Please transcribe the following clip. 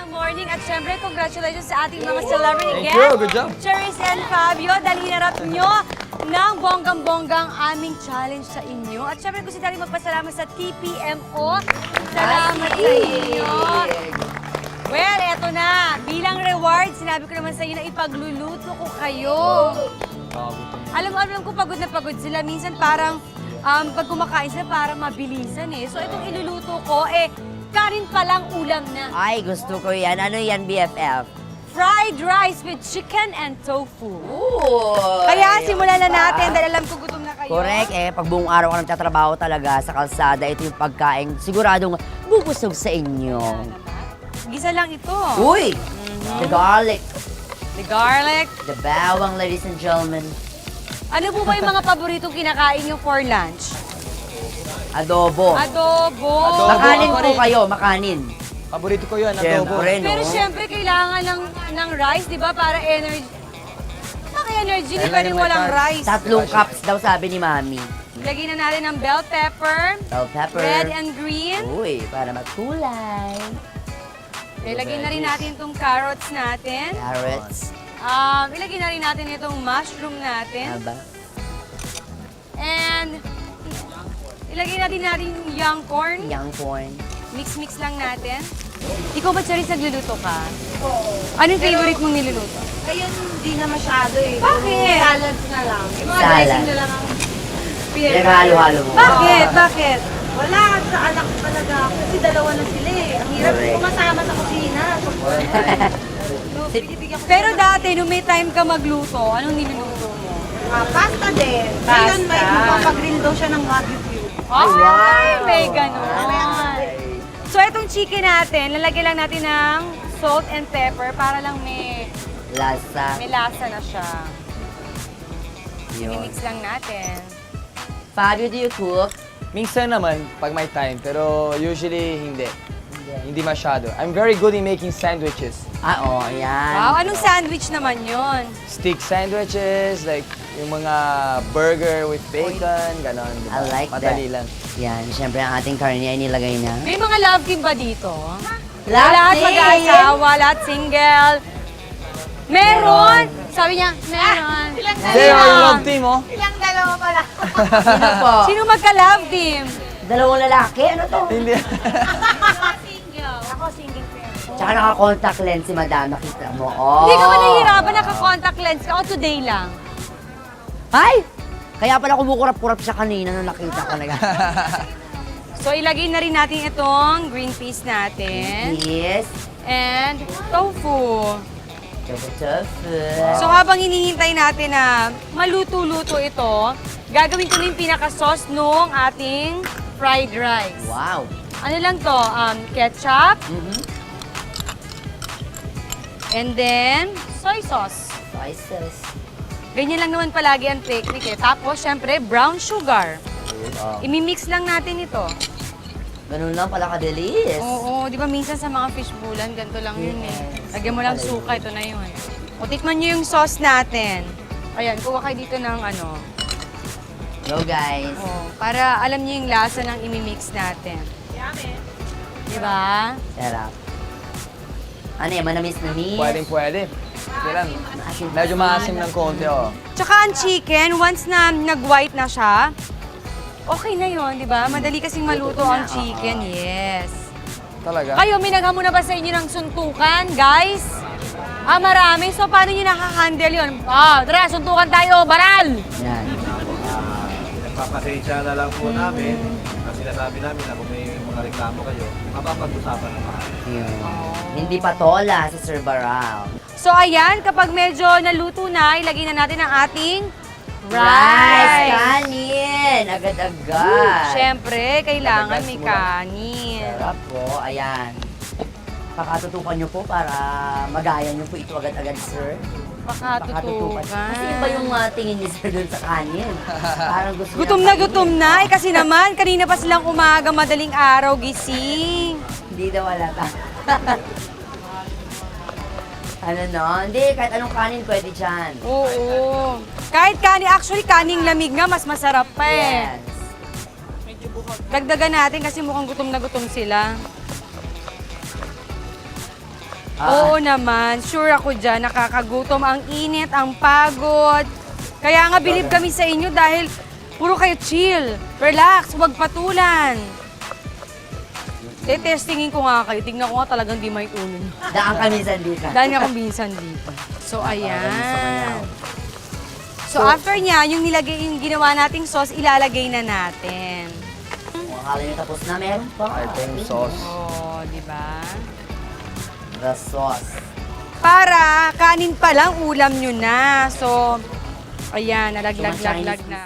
magandang morning at syempre congratulations sa ating mga celebrity Thank guests. you, good job. Charis and Fabio, dahil hinarap nyo ng bonggang-bonggang aming challenge sa inyo. At syempre gusto natin magpasalamat sa TPMO. Salamat sa inyo. Well, eto na. Bilang reward, sinabi ko naman sa inyo na ipagluluto ko kayo. Alam ko pagod na pagod sila. Minsan parang pag kumakain sila parang mabilisan eh. So itong iluluto ko kanin pa lang ulam na. Ay, gusto ko yan. Ano yan, BFF? Fried rice with chicken and tofu. Ooh, Kaya simulan na natin dahil alam ko gutom na kayo. Correct, pag buong araw ka nagtatrabaho talaga sa kalsada, ito yung pagkain siguradong bubusog sa inyo. Gisa lang ito. Uy! The garlic, The garlic. the bawang, ladies and gentlemen. Ano po ba yung mga paboritong kinakain nyo for lunch? Adobo. Adobo. Makanin po kayo, makanin. Paborito ko yun, adobo. Siyempre, no? Pero syempre kailangan ng rice, di ba? Para energy. Bakit energy? Hindi pwedeng walang rice. 3 cups daw sabi ni Mami. Lagyan na natin ng bell pepper, Bell pepper. red and green. Uy, para magkulay. Ilagay na rin natin itong carrots natin. Carrots. Ilagay na rin natin itong mushroom natin. Aba. And ilagay na din natin yung young corn. Young corn. Mix-mix lang natin. Ikaw ba, Charis, nagluluto ka? Oo. Anong favorite mong niluluto? Ngayon, hindi na masyado eh. Bakit? Salads na lang. Yung mga Salad. dressing na lang ang Pinaghalo-halo mo. Bakit? Bakit? Wala, sa anak ko talaga ako. Kasi dalawa na sila eh. Ang hirap Correct. kumasama sa kusina. Pero dati, nung may time ka magluto, anong niluluto mo? Pasta din. Ngayon, may magpapagrill daw siya ng Wagyu beef. Ay, may ganun. So, itong chicken natin, lalagyan lang natin ng salt and pepper para lang may Lasa. lasa na siya. Yun. I-mix lang natin. Fabio, do you cook? Minsan naman, pag may time, pero usually hindi. Hindi masyado. I'm very good in making sandwiches. Oo, ayan. Wow, anong sandwich naman yon? Stick sandwiches, like yung mga burger with bacon, ganon. Diba? I like Madali that. lang. Yan, syempre ang ating karne ay nilagay na. May mga love team ba dito? Love Lahat team! mag-aasawa, lahat single. Meron! Sabi niya, meron. They are love team, oh. Ilang dalawa pala. Sino po? Sino magka-love team? Dalawang lalaki? Ano to? Hindi. Ako single friend. Tsaka naka-contact lens si madam, nakita mo. Oh. Hindi ka ba nahihirapan, naka-contact lens ka o today lang? Ay! Kaya pala kumukurap-kurap siya kanina nung nakita ko na. So ilagay na rin natin itong green peas natin Yes. and tofu. Tofu. So habang hinihintay natin na maluto-luto ito, gagawin ko na yung pinaka-sauce nung ating fried rice. Wow. Ano lang to? Ketchup Mm-hmm. and then soy sauce. Spices. Ganyan lang naman palagi ang technique eh. Tapos, syempre, brown sugar. Oh. Imimix lang natin ito. Ganun lang pala kadilis. Oo, di ba minsan sa mga fishbowlan, ganito lang yun eh. Lagyan mo lang suka, ito na yun. O, tikman nyo yung sauce natin. Ayan, kuha kayo dito ng ano. Go guys. Para alam nyo yung lasa ng imimix natin. Di ba? Sarap. Ano yan, manamis-namis? Pwede. Okay lang. Maasim. Medyo maasim ng konti, oh. Tsaka ang chicken, once na nag-white na siya, okay na yun, di ba? Madali kasing maluto ang chicken, yes. Talaga. Kayo, minaghan mo na ba sa inyo ng suntukan, guys? Marami. So, paano nyo nakaka-handle yun? Tara, suntukan tayo, baral! Yan. Papasensya na lang po namin. Ang sinasabi namin na kung may mga reklamo kayo, mapapag-usapan naman. Yun. Hindi patola si Sir Baral. So, ayan, kapag medyo naluto na, ilagay na natin ang ating Rice! rice. Kanin! Agad-agad. Siyempre, kailangan Agad-agad may muna. kanin. Sarap po. Ayan. Pakatutukan nyo po para magaya nyo po ito agad-agad, sir. Pakatutukan. Kasi iba yung tingin ni sir dun sa kanin. Parang gusto niya Gutom na kainin. gutom na. Kasi naman, kanina pa silang umaga, madaling araw, gising. Hindi daw wala ta. Ano no? Hindi, kahit anong kanin pwede dyan. Oo. Kahit kanin, actually kaning lamig nga, mas masarap pa eh. Yes. Dagdagan natin kasi mukhang gutom na gutom sila. Oo naman, sure ako dyan, nakakagutom, ang init, ang pagod. Kaya nga bilib kami sa inyo dahil puro kayo chill, relax, huwag patulan. Testingin ko nga kayo, tignan ko nga talagang di may ulo. Daan kami sa dika. Dahil nga kung minsan dito. So, ayan. So, after niya, yung ginawa nating sauce, ilalagay na natin. Kung akala nyo tapos na, meron pa. Ito yung sauce. Oh, di ba? The sauce. Para kanin pa lang, ulam nyo na. So, ayan, nalaglag-laglag na.